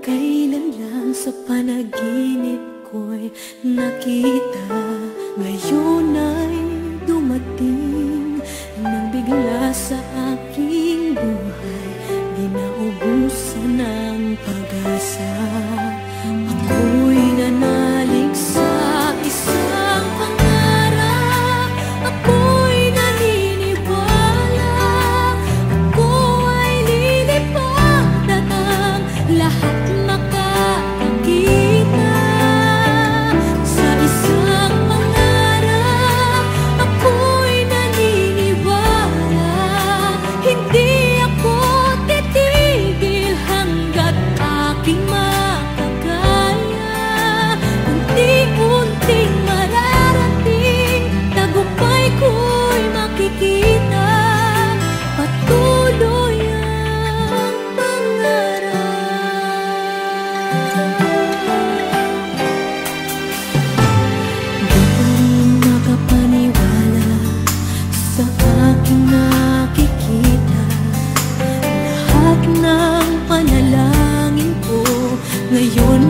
kailan lang sa panaginip ko'y nakita. Ngayon ay dumating nang bigla sa aking buhay, di naubusan ng pag-asa. Ako'y nanalig sa isang pangarap, ako'y naniniwala, ako ay lilipad at ang lahat makakakita. Sa isang pangarap, ako'y naniniwala, hindi ako titigil hanggat aking makakaya. Unti-unting mararating, tagumpay ko'y makikita, patuloy ang pangarap. Di pa rin makapaniwala sa aking nakikita. Lahat ng panalangin ko ngayon